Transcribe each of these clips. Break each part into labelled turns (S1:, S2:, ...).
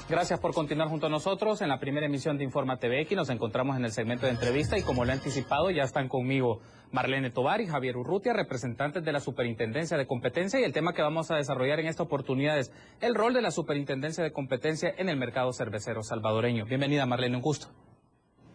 S1: Gracias por continuar junto a nosotros en la primera emisión de Informa TVX. Nos encontramos en el segmento de entrevista y como lo he anticipado ya están conmigo Marlene Tovar y Javier Urrutia, representantes de la Superintendencia de Competencia, y el tema que vamos a desarrollar en esta oportunidad es el rol de la Superintendencia de Competencia en el mercado cervecero salvadoreño. Bienvenida Marlene, un gusto.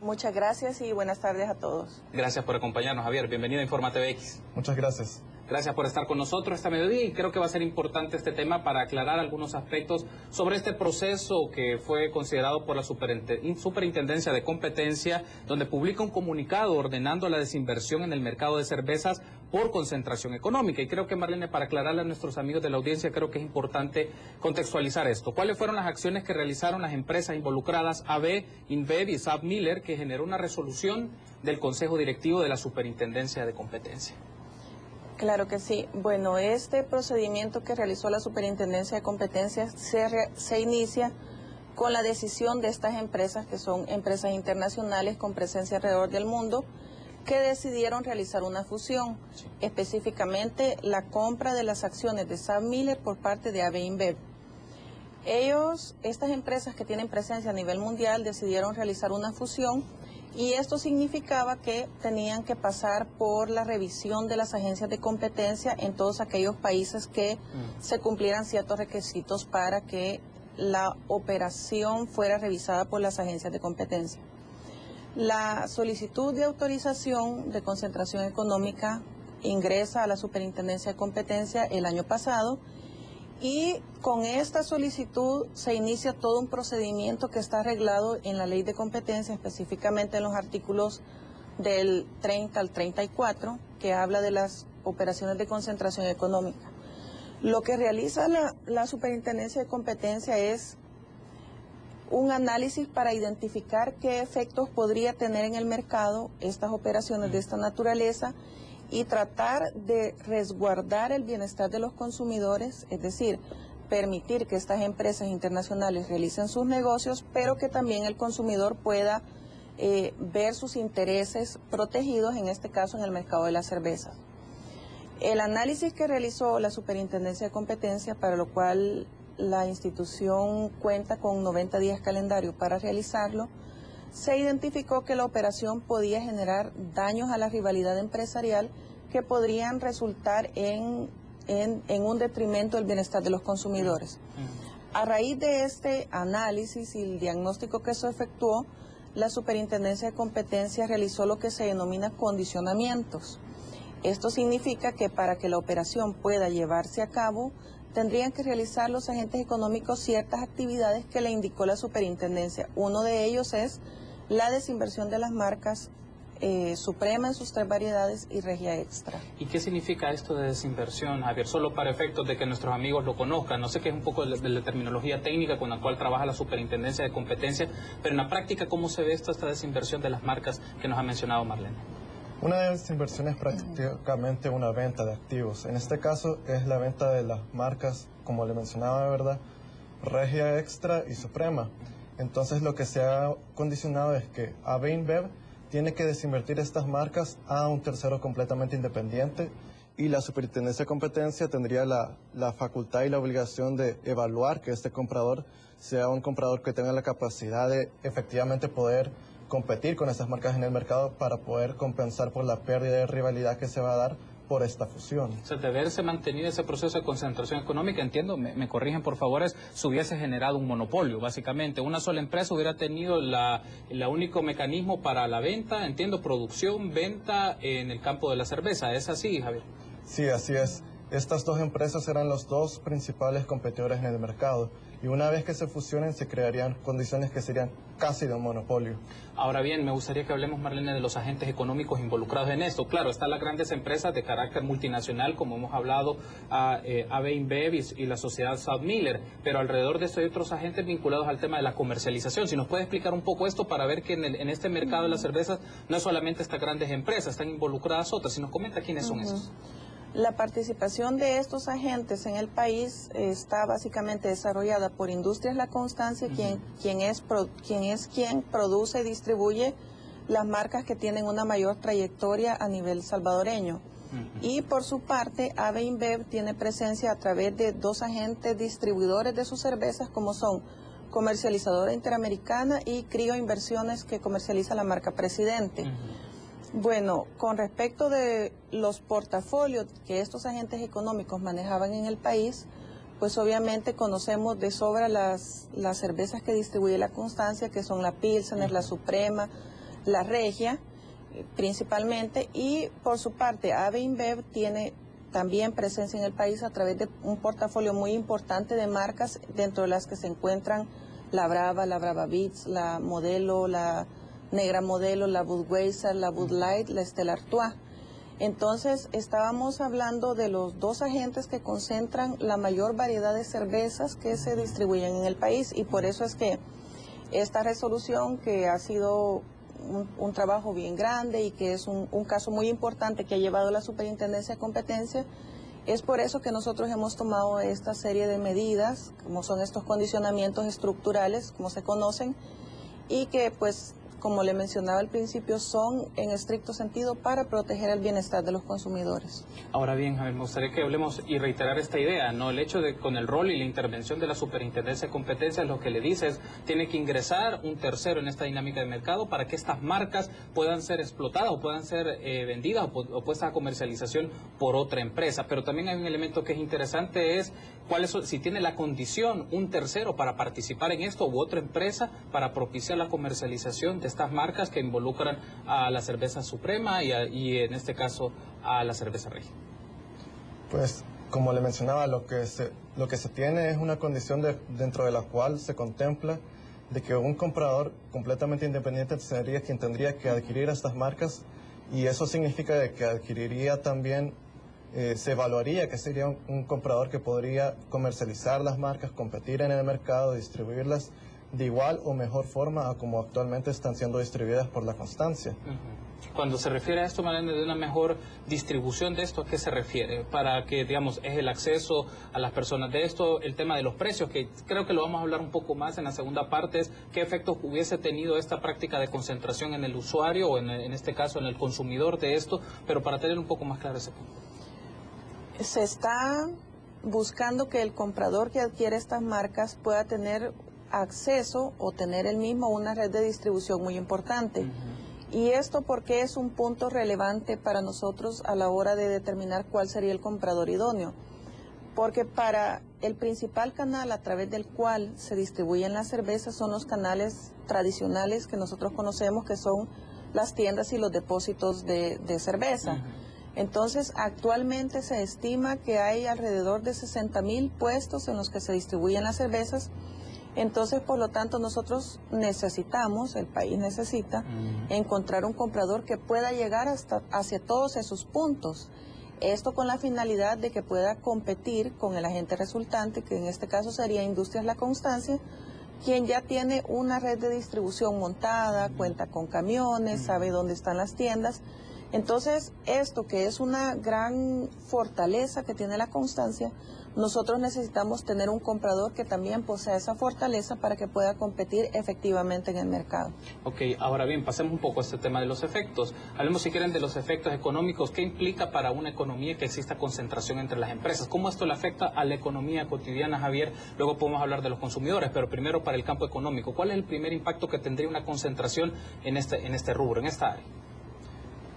S2: Muchas gracias y buenas tardes a todos.
S1: Gracias por acompañarnos, Javier. Bienvenido a Informa TVX.
S3: Muchas gracias.
S1: Gracias por estar con nosotros esta mediodía y creo que va a ser importante este tema para aclarar algunos aspectos sobre este proceso que fue considerado por la Superintendencia de Competencia, donde publica un comunicado ordenando la desinversión en el mercado de cervezas por concentración económica. Y creo que, Marlene, para aclararle a nuestros amigos de la audiencia, creo que es importante contextualizar esto. ¿Cuáles fueron las acciones que realizaron las empresas involucradas AB, InBev y SABMiller que generó una resolución del Consejo Directivo de la Superintendencia de Competencia?
S2: Claro que sí. Bueno, este procedimiento que realizó la Superintendencia de Competencia se inicia con la decisión de estas empresas, que son empresas internacionales con presencia alrededor del mundo, que decidieron realizar una fusión, específicamente la compra de las acciones de SABMiller por parte de AB InBev. Estas empresas que tienen presencia a nivel mundial decidieron realizar una fusión y esto significaba que tenían que pasar por la revisión de las agencias de competencia en todos aquellos países que se cumplieran ciertos requisitos para que la operación fuera revisada por las agencias de competencia. La solicitud de autorización de concentración económica ingresa a la Superintendencia de Competencia el año pasado y con esta solicitud se inicia todo un procedimiento que está arreglado en la Ley de Competencia, específicamente en los artículos del 30 al 34, que habla de las operaciones de concentración económica. Lo que realiza la Superintendencia de Competencia es un análisis para identificar qué efectos podría tener en el mercado estas operaciones de esta naturaleza y tratar de resguardar el bienestar de los consumidores, es decir, permitir que estas empresas internacionales realicen sus negocios, pero que también el consumidor pueda ver sus intereses protegidos, en este caso en el mercado de la cerveza. El análisis que realizó la Superintendencia de Competencia, para lo cual la institución cuenta con 90 días calendario para realizarlo, se identificó que la operación podía generar daños a la rivalidad empresarial que podrían resultar en un detrimento del bienestar de los consumidores. A raíz de este análisis y el diagnóstico que se efectuó, la Superintendencia de Competencia realizó lo que se denomina condicionamientos. Esto significa que para que la operación pueda llevarse a cabo, tendrían que realizar los agentes económicos ciertas actividades que le indicó la Superintendencia. Uno de ellos es la desinversión de las marcas Suprema en sus 3 variedades y Regia Extra.
S1: ¿Y qué significa esto de desinversión, Javier? Solo para efectos de que nuestros amigos lo conozcan. No sé qué es un poco de la terminología técnica con la cual trabaja la Superintendencia de Competencia, pero en la práctica, ¿cómo se ve esta desinversión de las marcas que nos ha mencionado Marlene?
S3: Una desinversión es prácticamente una venta de activos. En este caso es la venta de las marcas, como le mencionaba, ¿verdad?, Regia Extra y Suprema. Entonces lo que se ha condicionado es que AB InBev tiene que desinvertir estas marcas a un tercero completamente independiente y la Superintendencia de Competencia tendría la facultad y la obligación de evaluar que este comprador sea un comprador que tenga la capacidad de efectivamente poder competir con estas marcas en el mercado para poder compensar por la pérdida de rivalidad que se va a dar por esta fusión.
S1: O sea, de haberse mantenido ese proceso de concentración económica, entiendo, me corrigen por favor, se hubiese generado un monopolio, básicamente. Una sola empresa hubiera tenido el único mecanismo para la venta, entiendo, producción, venta en el campo de la cerveza. ¿Es así, Javier?
S3: Sí, así es. Estas 2 empresas eran los 2 principales competidores en el mercado y una vez que se fusionen se crearían condiciones que serían casi de un monopolio.
S1: Ahora bien, me gustaría que hablemos, Marlene, de los agentes económicos involucrados en esto. Claro, están las grandes empresas de carácter multinacional, como hemos hablado, AB InBev y la sociedad SABMiller, pero alrededor de esto hay otros agentes vinculados al tema de la comercialización. Si nos puede explicar un poco esto para ver que en este mercado de las cervezas no es solamente estas grandes empresas, están involucradas otras. Si nos comenta quiénes son esos.
S2: La participación de estos agentes en el país está básicamente desarrollada por Industrias La Constancia, quien produce y distribuye las marcas que tienen una mayor trayectoria a nivel salvadoreño. Y por su parte, AB InBev tiene presencia a través de 2 agentes distribuidores de sus cervezas, como son comercializadora interamericana, y Crio Inversiones, que comercializa la marca Presidente. Bueno, con respecto de los portafolios que estos agentes económicos manejaban en el país, pues obviamente conocemos de sobra las cervezas que distribuye la Constancia, que son la Pilsener, la Suprema, la Regia, principalmente, y por su parte AB InBev tiene también presencia en el país a través de un portafolio muy importante de marcas, dentro de las que se encuentran la Brava Beats, la Modelo, la Negra Modelo, la Budweiser, la Bud Light, la Stella Artois. Entonces, estábamos hablando de los dos agentes que concentran la mayor variedad de cervezas que se distribuyen en el país, y por eso es que esta resolución, que ha sido un trabajo bien grande y que es un caso muy importante que ha llevado la Superintendencia de Competencia, es por eso que nosotros hemos tomado esta serie de medidas, como son estos condicionamientos estructurales, como se conocen, y que, pues, como le mencionaba al principio, son en estricto sentido para proteger el bienestar de los consumidores.
S1: Ahora bien, Javier, me gustaría que hablemos y reiterar esta idea, ¿no? El hecho de, con el rol y la intervención de la Superintendencia de Competencia, lo que le dice es, tiene que ingresar un tercero en esta dinámica de mercado para que estas marcas puedan ser explotadas o puedan ser vendidas o puestas a comercialización por otra empresa. Pero también hay un elemento que es interesante, es si tiene la condición un tercero para participar en esto u otra empresa para propiciar la comercialización de estas marcas que involucran a la cerveza Suprema y en este caso a la cerveza Regia.
S3: Pues, como le mencionaba, lo que se tiene es una condición dentro de la cual se contempla de que un comprador completamente independiente sería quien tendría que adquirir estas marcas, y eso significa de que adquiriría también, se evaluaría que sería un comprador que podría comercializar las marcas, competir en el mercado, distribuirlas de igual o mejor forma a como actualmente están siendo distribuidas por la Constancia.
S1: Cuando se refiere a esto, Marlene, de una mejor distribución de esto, ¿a qué se refiere? Para que, digamos, es el acceso a las personas de esto, el tema de los precios, que creo que lo vamos a hablar un poco más en la segunda parte, es qué efectos hubiese tenido esta práctica de concentración en el usuario o en este caso en el consumidor de esto, pero para tener un poco más claro ese punto.
S2: Se está buscando que el comprador que adquiere estas marcas pueda tener acceso o tener él mismo una red de distribución muy importante. Y esto porque es un punto relevante para nosotros a la hora de determinar cuál sería el comprador idóneo. Porque para el principal canal a través del cual se distribuyen las cervezas son los canales tradicionales que nosotros conocemos, que son las tiendas y los depósitos de cerveza. Entonces, actualmente se estima que hay alrededor de 60.000 puestos en los que se distribuyen las cervezas. Entonces, por lo tanto, nosotros necesitamos, el país necesita, encontrar un comprador que pueda llegar hacia todos esos puntos. Esto con la finalidad de que pueda competir con el agente resultante, que en este caso sería Industrias La Constancia, quien ya tiene una red de distribución montada, cuenta con camiones, sabe dónde están las tiendas. Entonces, esto que es una gran fortaleza que tiene La Constancia, nosotros necesitamos tener un comprador que también posea esa fortaleza para que pueda competir efectivamente en el mercado.
S1: Ok, ahora bien, pasemos un poco a este tema de los efectos. Hablemos, si quieren, de los efectos económicos. ¿Qué implica para una economía que exista concentración entre las empresas? ¿Cómo esto le afecta a la economía cotidiana, Javier? Luego podemos hablar de los consumidores, pero primero para el campo económico. ¿Cuál es el primer impacto que tendría una concentración en este rubro, en esta área?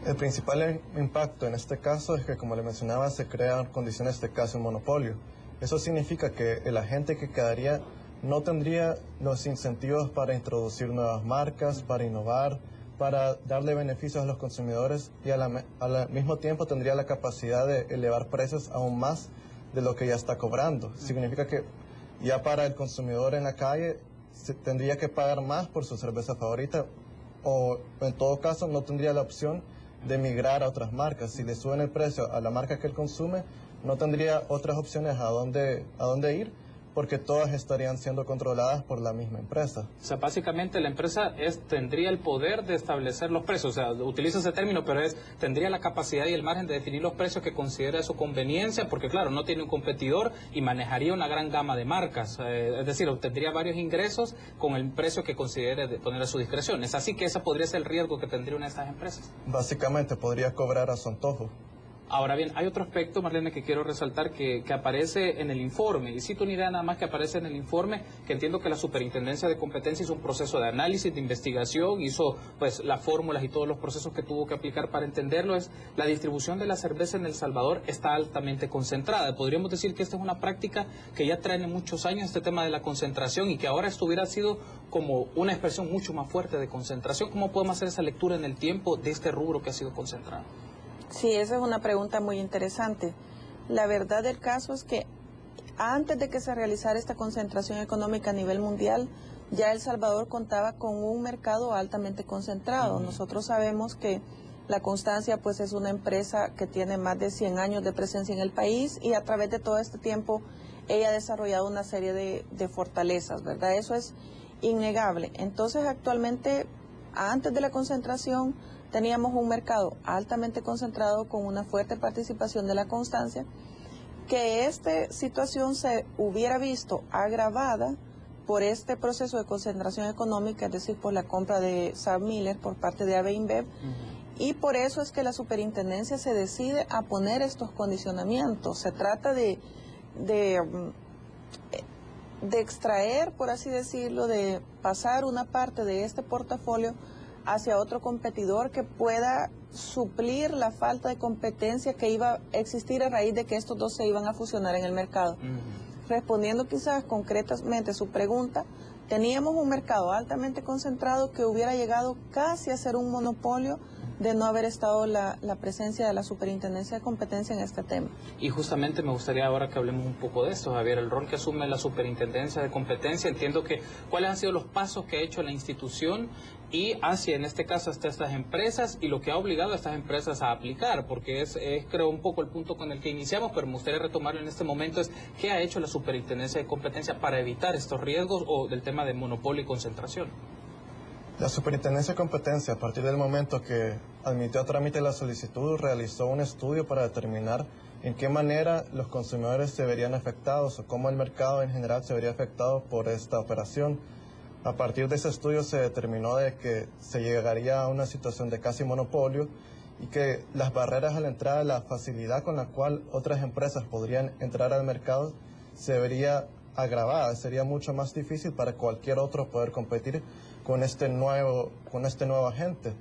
S3: El principal impacto en este caso es que, como le mencionaba, se crean condiciones de casi un monopolio. Eso significa que el agente que quedaría no tendría los incentivos para introducir nuevas marcas, para innovar, para darle beneficios a los consumidores, y al mismo tiempo tendría la capacidad de elevar precios aún más de lo que ya está cobrando. Significa que ya para el consumidor en la calle se tendría que pagar más por su cerveza favorita, o en todo caso no tendría la opción de migrar a otras marcas. Si le suben el precio a la marca que él consume, no tendría otras opciones a dónde ir, porque todas estarían siendo controladas por la misma empresa.
S1: O sea, básicamente la empresa tendría el poder de establecer los precios, o sea, utilizo ese término, pero tendría la capacidad y el margen de definir los precios que considera a su conveniencia, porque claro, no tiene un competidor y manejaría una gran gama de marcas, es decir, obtendría varios ingresos con el precio que considere de poner a su discreción. ¿Es así que ese podría ser el riesgo que tendría una de estas empresas?
S3: Básicamente podría cobrar a su antojo.
S1: Ahora bien, hay otro aspecto, Marlene, que quiero resaltar que aparece en el informe, y cito una idea nada más que aparece en el informe, que entiendo que la Superintendencia de Competencia hizo un proceso de análisis, de investigación, hizo pues las fórmulas y todos los procesos que tuvo que aplicar para entenderlo, es la distribución de la cerveza en El Salvador está altamente concentrada. Podríamos decir que esta es una práctica que ya trae muchos años, este tema de la concentración, y que ahora esto hubiera sido como una expresión mucho más fuerte de concentración. ¿Cómo podemos hacer esa lectura en el tiempo de este rubro que ha sido concentrado?
S2: Sí, esa es una pregunta muy interesante. La verdad del caso es que antes de que se realizara esta concentración económica a nivel mundial, ya El Salvador contaba con un mercado altamente concentrado. Nosotros sabemos que La Constancia pues es una empresa que tiene más de 100 años de presencia en el país, y a través de todo este tiempo ella ha desarrollado una serie de fortalezas, ¿verdad? Eso es innegable. Entonces actualmente, antes de la concentración, teníamos un mercado altamente concentrado con una fuerte participación de La Constancia, que esta situación se hubiera visto agravada por este proceso de concentración económica, es decir, por la compra de SABMiller por parte de AB InBev, y por eso es que la superintendencia se decide a poner estos condicionamientos. Se trata de extraer, por así decirlo, de pasar una parte de este portafolio hacia otro competidor que pueda suplir la falta de competencia que iba a existir a raíz de que estos dos se iban a fusionar en el mercado. Respondiendo quizás concretamente su pregunta, teníamos un mercado altamente concentrado que hubiera llegado casi a ser un monopolio de no haber estado la presencia de la Superintendencia de Competencia en este tema.
S1: Y justamente me gustaría ahora que hablemos un poco de esto, Javier, el rol que asume la Superintendencia de Competencia. Entiendo que cuáles han sido los pasos que ha hecho la institución y hacia, en este caso, hasta estas empresas, y lo que ha obligado a estas empresas a aplicar, porque es creo un poco el punto con el que iniciamos, pero me gustaría retomarlo en este momento, es qué ha hecho la Superintendencia de Competencia para evitar estos riesgos o del tema de monopolio y concentración.
S3: La Superintendencia de Competencia, a partir del momento que admitió a trámite la solicitud, realizó un estudio para determinar en qué manera los consumidores se verían afectados o cómo el mercado en general se vería afectado por esta operación. A partir de ese estudio se determinó de que se llegaría a una situación de casi monopolio y que las barreras a la entrada, la facilidad con la cual otras empresas podrían entrar al mercado se vería agravada. Sería mucho más difícil para cualquier otro poder competir con este nuevo agente.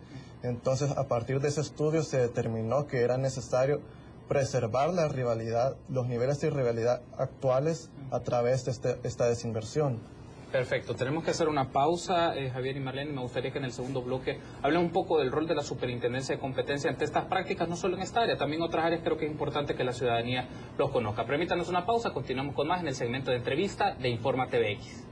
S3: Entonces, a partir de ese estudio se determinó que era necesario preservar la rivalidad, los niveles de rivalidad actuales a través de esta desinversión.
S1: Perfecto, tenemos que hacer una pausa, Javier y Marlene. Me gustaría que en el segundo bloque hablen un poco del rol de la Superintendencia de Competencia ante estas prácticas, no solo en esta área, también en otras áreas. Creo que es importante que la ciudadanía los conozca. Permítanos una pausa, continuamos con más en el segmento de entrevista de Informa TVX.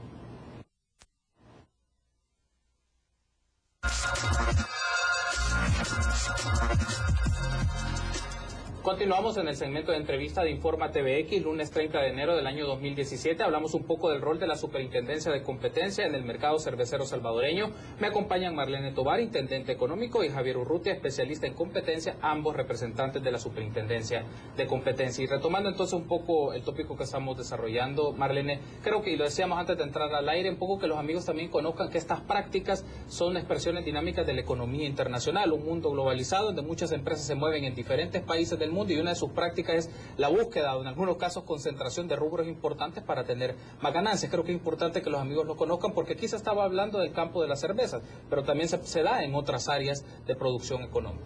S1: Continuamos en el segmento de entrevista de Informa TVX, lunes 30 de enero del año 2017. Hablamos un poco del rol de la Superintendencia de Competencia en el mercado cervecero salvadoreño. Me acompañan Marlene Tovar, intendente económico, y Javier Urrutia, especialista en competencia, ambos representantes de la Superintendencia de Competencia. Y retomando entonces un poco el tópico que estamos desarrollando, Marlene, creo que, y lo decíamos antes de entrar al aire, un poco que los amigos también conozcan que estas prácticas son expresiones dinámicas de la economía internacional, un mundo globalizado donde muchas empresas se mueven en diferentes países del mundo, y una de sus prácticas es la búsqueda, o en algunos casos concentración de rubros importantes para tener más ganancias. Creo que es importante que los amigos lo conozcan, porque aquí se estaba hablando del campo de las cervezas, pero también se da en otras áreas de producción económica.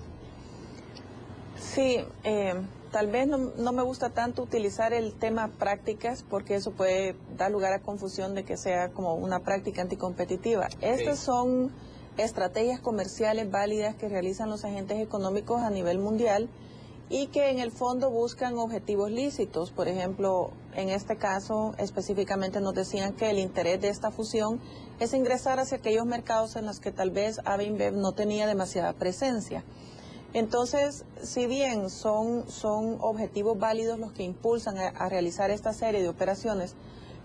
S2: Sí, tal vez no me gusta tanto utilizar el tema prácticas, porque eso puede dar lugar a confusión de que sea como una práctica anticompetitiva. Estas son estrategias comerciales válidas que realizan los agentes económicos a nivel mundial y que en el fondo buscan objetivos lícitos. Por ejemplo, en este caso específicamente nos decían que el interés de esta fusión es ingresar hacia aquellos mercados en los que tal vez AB InBev no tenía demasiada presencia. Entonces, si bien son objetivos válidos los que impulsan a realizar esta serie de operaciones,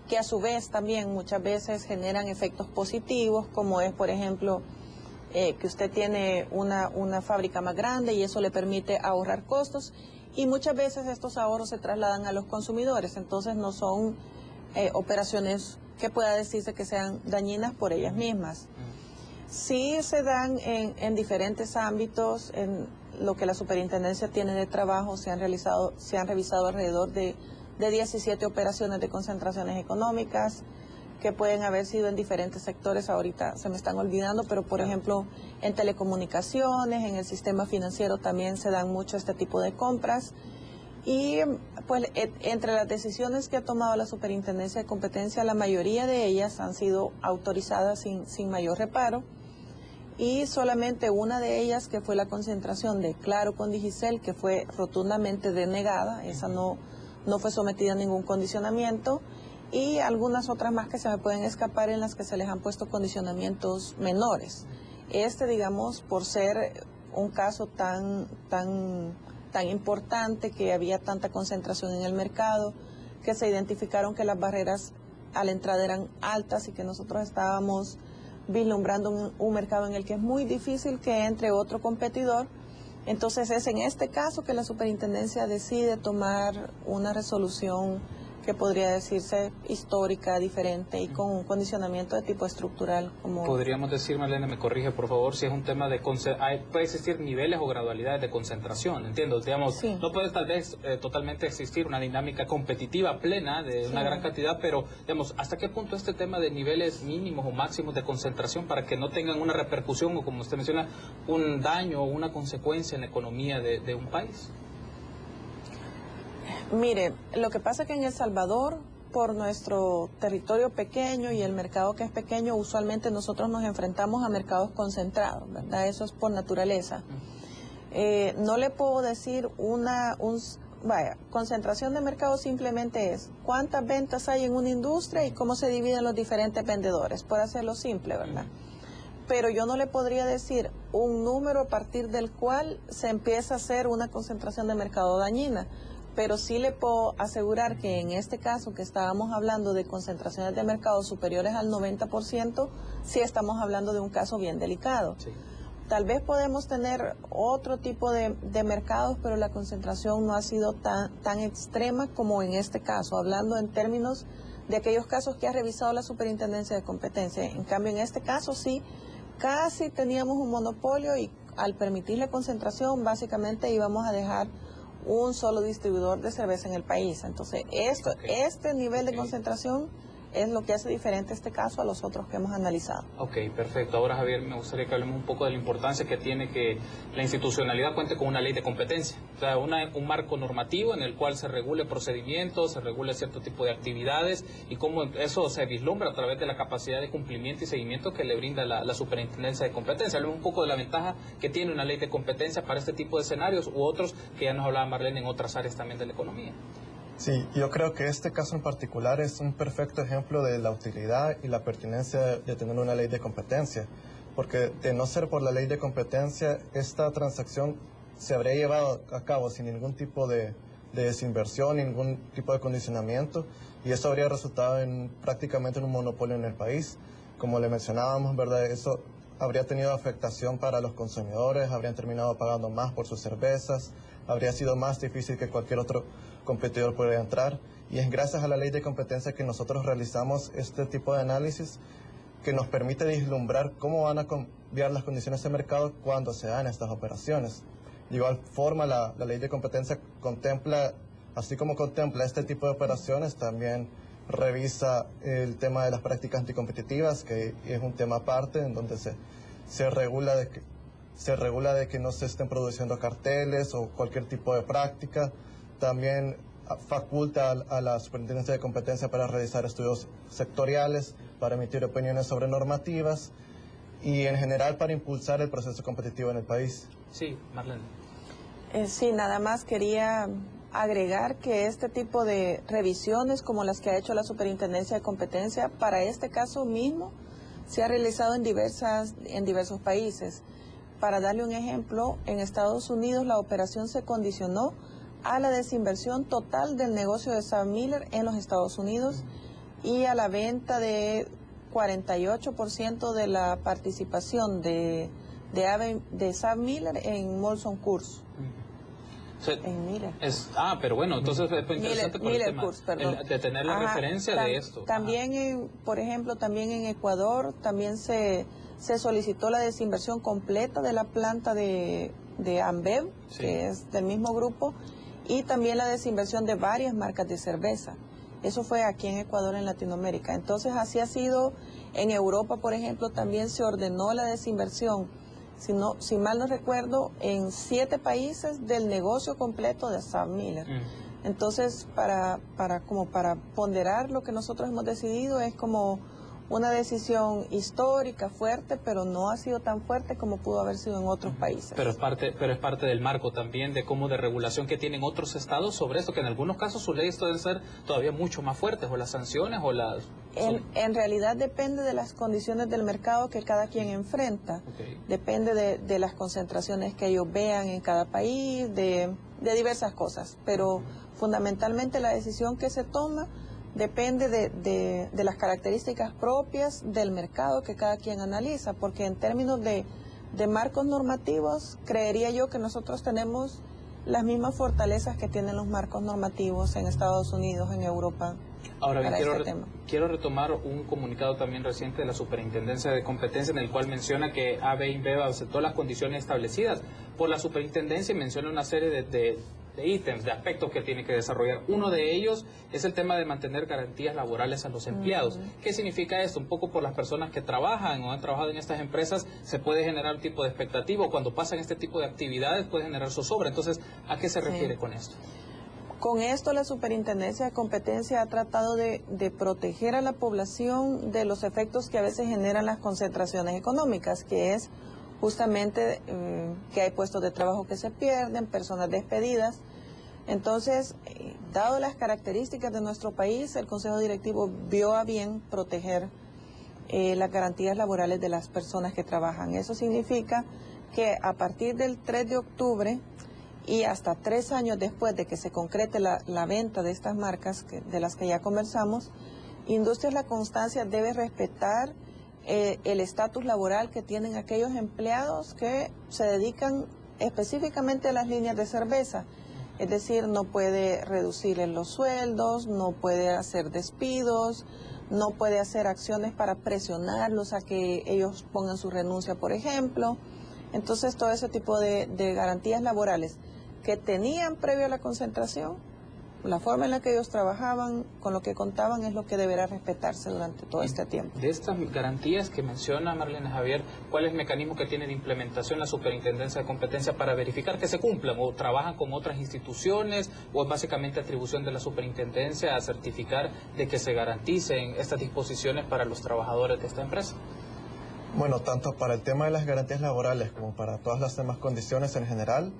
S2: que a su vez también muchas veces generan efectos positivos, como es, por ejemplo, que usted tiene una fábrica más grande y eso le permite ahorrar costos, y muchas veces estos ahorros se trasladan a los consumidores. Entonces no son operaciones que pueda decirse que sean dañinas por ellas mismas. Sí se dan en diferentes ámbitos, en lo que la superintendencia tiene de trabajo, se han revisado alrededor de 17 operaciones de concentraciones económicas, que pueden haber sido en diferentes sectores, ahorita se me están olvidando, pero por ejemplo en telecomunicaciones, en el sistema financiero también se dan mucho este tipo de compras. Y pues entre las decisiones que ha tomado la Superintendencia de Competencia, la mayoría de ellas han sido autorizadas sin mayor reparo, y solamente una de ellas, que fue la concentración de Claro con Digicel, que fue rotundamente denegada, esa no fue sometida a ningún condicionamiento, y algunas otras más que se me pueden escapar en las que se les han puesto condicionamientos menores. Digamos, por ser un caso tan importante, que había tanta concentración en el mercado, que se identificaron que las barreras a la entrada eran altas y que nosotros estábamos vislumbrando un mercado en el que es muy difícil que entre otro competidor. Entonces es en este caso que la superintendencia decide tomar una resolución que podría decirse histórica, diferente y con un condicionamiento de tipo estructural.
S1: Podríamos decir, Marlene, me corrige por favor, si es un tema de puede existir niveles o gradualidades de concentración, entiendo, digamos, sí. No puede tal vez totalmente existir una dinámica competitiva plena de una gran cantidad, pero digamos, ¿hasta qué punto este tema de niveles mínimos o máximos de concentración para que no tengan una repercusión o, como usted menciona, un daño o una consecuencia en la economía de un país?
S2: Mire, lo que pasa es que en El Salvador, por nuestro territorio pequeño y el mercado que es pequeño, usualmente nosotros nos enfrentamos a mercados concentrados, ¿verdad? Eso es por naturaleza. No le puedo decir concentración de mercado simplemente es cuántas ventas hay en una industria y cómo se dividen los diferentes vendedores, por hacerlo simple, ¿verdad? Pero yo no le podría decir un número a partir del cual se empieza a hacer una concentración de mercado dañina. Pero sí le puedo asegurar que en este caso que estábamos hablando de concentraciones de mercado superiores al 90%, sí estamos hablando de un caso bien delicado. Sí. Tal vez podemos tener otro tipo de mercados, pero la concentración no ha sido tan extrema como en este caso, hablando en términos de aquellos casos que ha revisado la Superintendencia de Competencia. En cambio, en este caso sí, casi teníamos un monopolio y al permitir la concentración, básicamente íbamos a dejar un solo distribuidor de cerveza en el país. Entonces, este nivel de concentración es lo que hace diferente este caso a los otros que hemos analizado.
S1: Ok, perfecto. Ahora, Javier, me gustaría que hablemos un poco de la importancia que tiene que la institucionalidad cuente con una ley de competencia. O sea, un marco normativo en el cual se regule procedimientos, se regule cierto tipo de actividades y cómo eso se vislumbra a través de la capacidad de cumplimiento y seguimiento que le brinda la Superintendencia de Competencia. Hablemos un poco de la ventaja que tiene una ley de competencia para este tipo de escenarios u otros que ya nos hablaba Marlene en otras áreas también de la economía.
S3: Sí, yo creo que este caso en particular es un perfecto ejemplo de la utilidad y la pertinencia de tener una ley de competencia, porque de no ser por la ley de competencia, esta transacción se habría llevado a cabo sin ningún tipo de desinversión, ningún tipo de condicionamiento, y eso habría resultado prácticamente en un monopolio en el país. Como le mencionábamos, ¿verdad? Eso habría tenido afectación para los consumidores, habrían terminado pagando más por sus cervezas, habría sido más difícil que cualquier otro competidor pudiera entrar, y es gracias a la ley de competencia que nosotros realizamos este tipo de análisis que nos permite vislumbrar cómo van a cambiar las condiciones de mercado cuando se dan estas operaciones. De igual forma, la ley de competencia contempla, así como contempla este tipo de operaciones, también revisa el tema de las prácticas anticompetitivas, que es un tema aparte en donde se regula de que no se estén produciendo carteles o cualquier tipo de práctica. También faculta a la Superintendencia de Competencia para realizar estudios sectoriales, para emitir opiniones sobre normativas y en general para impulsar el proceso competitivo en el país.
S1: Sí, Marlene.
S2: Sí, nada más quería agregar que este tipo de revisiones como las que ha hecho la Superintendencia de Competencia, para este caso mismo, se ha realizado en diversos países. Para darle un ejemplo, en Estados Unidos la operación se condicionó a la desinversión total del negocio de SABMiller en los Estados Unidos y a la venta de 48% de la participación de SABMiller en Molson Coors. En Miller.
S1: Pero bueno, entonces es interesante por el tema de tener la referencia de esto.
S2: También, por ejemplo, también en Ecuador, también se solicitó la desinversión completa de la planta de Ambev, que es del mismo grupo, y también la desinversión de varias marcas de cerveza. Eso fue aquí en Ecuador, en Latinoamérica. Entonces, así ha sido en Europa, por ejemplo, también se ordenó la desinversión, si mal no recuerdo, en 7 países del negocio completo de SABMiller. Entonces, para ponderar lo que nosotros hemos decidido, es como una decisión histórica, fuerte, pero no ha sido tan fuerte como pudo haber sido en otros países.
S1: Pero es parte del marco también de regulación que tienen otros estados sobre esto, que en algunos casos sus leyes pueden ser todavía mucho más fuertes, o las sanciones, o las...
S2: En realidad depende de las condiciones del mercado que cada quien enfrenta. Depende de las concentraciones que ellos vean en cada país, de diversas cosas. Pero fundamentalmente la decisión que se toma depende de las características propias del mercado que cada quien analiza, porque en términos de marcos normativos, creería yo que nosotros tenemos las mismas fortalezas que tienen los marcos normativos en Estados Unidos, en Europa.
S1: Ahora bien, quiero retomar un comunicado también reciente de la Superintendencia de Competencia, en el cual menciona que AB InBev aceptó las condiciones establecidas por la Superintendencia y menciona una serie de ítems, de aspectos que tiene que desarrollar. Uno de ellos es el tema de mantener garantías laborales a los empleados. ¿Qué significa esto? Un poco por las personas que trabajan o han trabajado en estas empresas, se puede generar un tipo de expectativa, o cuando pasan este tipo de actividades puede generar zozobra. Entonces, ¿a qué se refiere con esto?
S2: Con esto la Superintendencia de Competencia ha tratado de proteger a la población de los efectos que a veces generan las concentraciones económicas, que es justamente que hay puestos de trabajo que se pierden, personas despedidas. Entonces, dado las características de nuestro país, el Consejo Directivo vio a bien proteger las garantías laborales de las personas que trabajan. Eso significa que a partir del 3 de octubre y hasta 3 años después de que se concrete la venta de estas marcas, de las que ya conversamos, Industrias La Constancia debe respetar el estatus laboral que tienen aquellos empleados que se dedican específicamente a las líneas de cerveza. Es decir, no puede reducirles los sueldos, no puede hacer despidos, no puede hacer acciones para presionarlos a que ellos pongan su renuncia, por ejemplo. Entonces, todo ese tipo de garantías laborales que tenían previo a la concentración, la forma en la que ellos trabajaban, con lo que contaban, es lo que deberá respetarse durante todo este tiempo.
S1: De estas garantías que menciona Marlene Javier, ¿cuál es el mecanismo que tiene de implementación la Superintendencia de Competencia para verificar que se cumplan? ¿O trabajan con otras instituciones? ¿O es básicamente atribución de la Superintendencia a certificar de que se garanticen estas disposiciones para los trabajadores de esta empresa?
S3: Bueno, tanto para el tema de las garantías laborales como para todas las demás condiciones en general,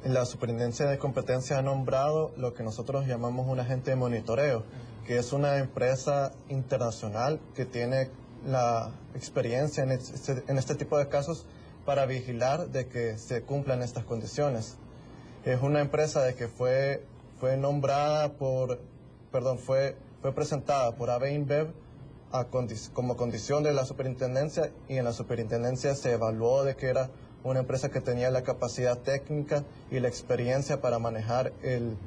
S3: la Superintendencia de Competencia ha nombrado lo que nosotros llamamos un agente de monitoreo, que es una empresa internacional que tiene la experiencia en este tipo de casos para vigilar de que se cumplan estas condiciones. Es una empresa de que fue presentada por AB InBev como condición de la Superintendencia, y en la Superintendencia se evaluó de que era una empresa que tenía la capacidad técnica y la experiencia para manejar el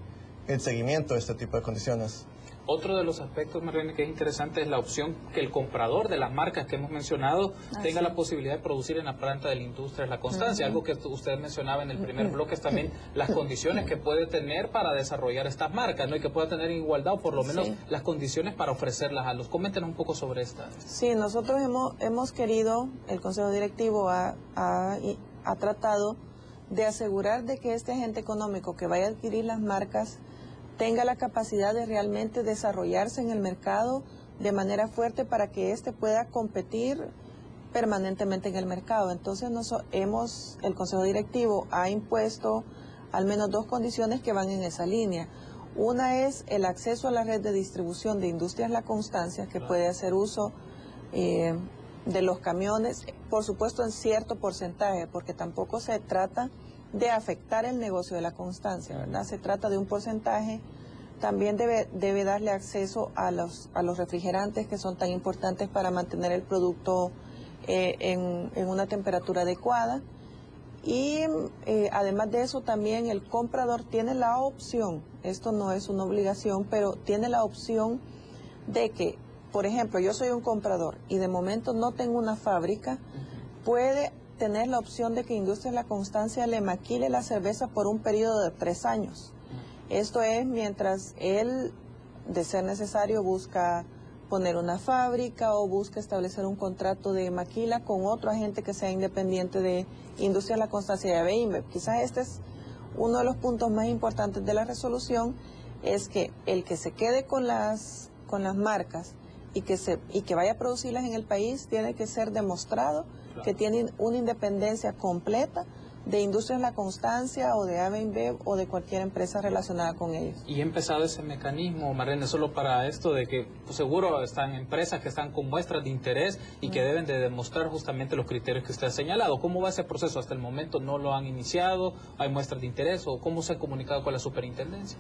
S3: seguimiento de este tipo de condiciones.
S1: Otro de los aspectos, Marlene, que es interesante es la opción que el comprador de las marcas que hemos mencionado tenga la posibilidad de producir en la planta de la industria La Constancia. Algo que usted mencionaba en el primer bloque es también las condiciones que puede tener para desarrollar estas marcas, ¿no? Y que pueda tener en igualdad, o por lo menos las condiciones para ofrecerlas a los. Coméntenos un poco sobre esta.
S2: Sí, nosotros hemos querido, el Consejo Directivo ha tratado de asegurar de que este agente económico que vaya a adquirir las marcas tenga la capacidad de realmente desarrollarse en el mercado de manera fuerte para que éste pueda competir permanentemente en el mercado. Entonces el Consejo Directivo ha impuesto al menos 2 condiciones que van en esa línea. Una es el acceso a la red de distribución de Industrias La Constancia, que puede hacer uso de los camiones, por supuesto en cierto porcentaje, porque tampoco se trata de afectar el negocio de La Constancia, ¿verdad? Se trata de un porcentaje. También debe darle acceso a los refrigerantes, que son tan importantes para mantener el producto en una temperatura adecuada. Y además de eso también el comprador tiene la opción, esto no es una obligación, pero tiene la opción de que, por ejemplo, yo soy un comprador y de momento no tengo una fábrica, puede tener la opción de que Industrias La Constancia le maquile la cerveza por un periodo de 3 años. Esto es mientras él, de ser necesario, busca poner una fábrica o busca establecer un contrato de maquila con otro agente que sea independiente de Industrias La Constancia y AB InBev. Quizás este es uno de los puntos más importantes de la resolución, es que el que se quede con las marcas y que vaya a producirlas en el país tiene que ser demostrado que tienen una independencia completa de Industrias La Constancia o de AB InBev o de cualquier empresa relacionada con ellos.
S1: Y ha empezado ese mecanismo, Marlene, solo para esto de que pues, seguro están empresas que están con muestras de interés y que deben de demostrar justamente los criterios que usted ha señalado. ¿Cómo va ese proceso? Hasta el momento no lo han iniciado, hay muestras de interés o cómo se ha comunicado con la superintendencia.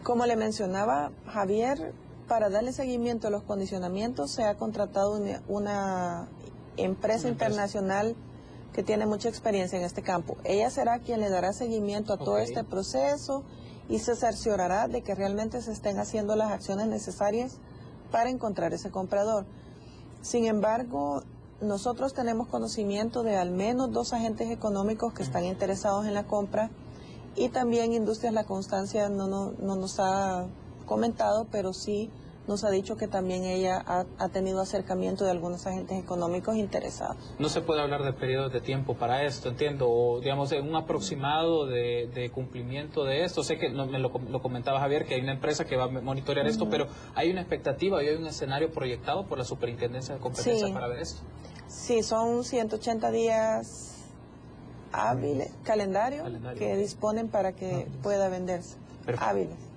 S2: Como le mencionaba Javier, para darle seguimiento a los condicionamientos se ha contratado una empresa internacional que tiene mucha experiencia en este campo. Ella será quien le dará seguimiento a todo este proceso y se cerciorará de que realmente se estén haciendo las acciones necesarias para encontrar ese comprador. Sin embargo, nosotros tenemos conocimiento de al menos 2 agentes económicos que están interesados en la compra y también Industrias La Constancia no nos ha comentado, pero sí nos ha dicho que también ella ha tenido acercamiento de algunos agentes económicos interesados.
S1: No se puede hablar de periodos de tiempo para esto, entiendo, o digamos un aproximado de cumplimiento de esto. Sé que me lo comentaba Javier, que hay una empresa que va a monitorear esto, pero ¿hay una expectativa y hay un escenario proyectado por la Superintendencia de Competencia para ver esto? Sí,
S2: son 180 días hábiles, calendario que disponen para que pueda venderse. Hábiles.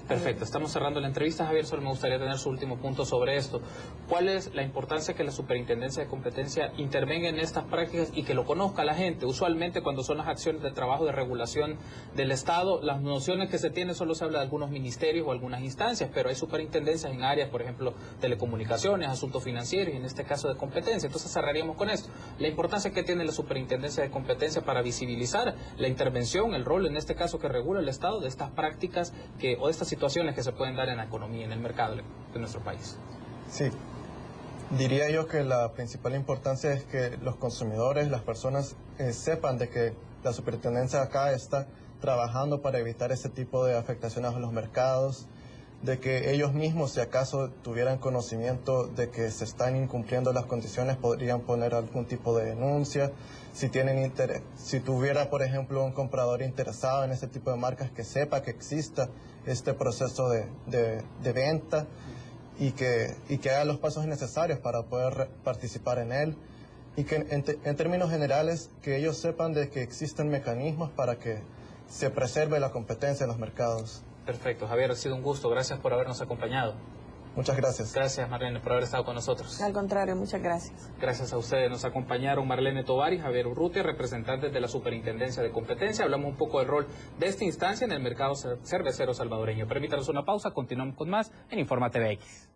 S1: Perfecto, estamos cerrando la entrevista. Javier, solo me gustaría tener su último punto sobre esto. ¿Cuál es la importancia que la Superintendencia de Competencia intervenga en estas prácticas y que lo conozca la gente? Usualmente cuando son las acciones de trabajo de regulación del Estado, las nociones que se tienen solo se habla de algunos ministerios o algunas instancias, pero hay superintendencias en áreas, por ejemplo, telecomunicaciones, asuntos financieros y en este caso de competencia. Entonces cerraríamos con esto. La importancia que tiene la Superintendencia de Competencia para visibilizar la intervención, el rol en este caso que regula el Estado de estas prácticas o de estas situaciones que se pueden dar en la economía, en el mercado de nuestro país.
S3: Sí, diría yo que la principal importancia es que los consumidores, las personas sepan de que la superintendencia acá está trabajando para evitar ese tipo de afectaciones a los mercados, de que ellos mismos, si acaso tuvieran conocimiento de que se están incumpliendo las condiciones, podrían poner algún tipo de denuncia. Si tienen interés, si tuviera, por ejemplo, un comprador interesado en ese tipo de marcas, que sepa que exista este proceso de venta y que haga los pasos necesarios para poder participar en él. Y que en términos generales, que ellos sepan de que existen mecanismos para que se preserve la competencia en los mercados.
S1: Perfecto, Javier, ha sido un gusto. Gracias por habernos acompañado.
S3: Muchas gracias.
S1: Gracias, Marlene, por haber estado con nosotros.
S2: Al contrario, muchas gracias.
S1: Gracias a ustedes. Nos acompañaron Marlene Tovar y Javier Urrutia, representantes de la Superintendencia de Competencia. Hablamos un poco del rol de esta instancia en el mercado cervecero salvadoreño. Permítanos una pausa, continuamos con más en Informa TVX.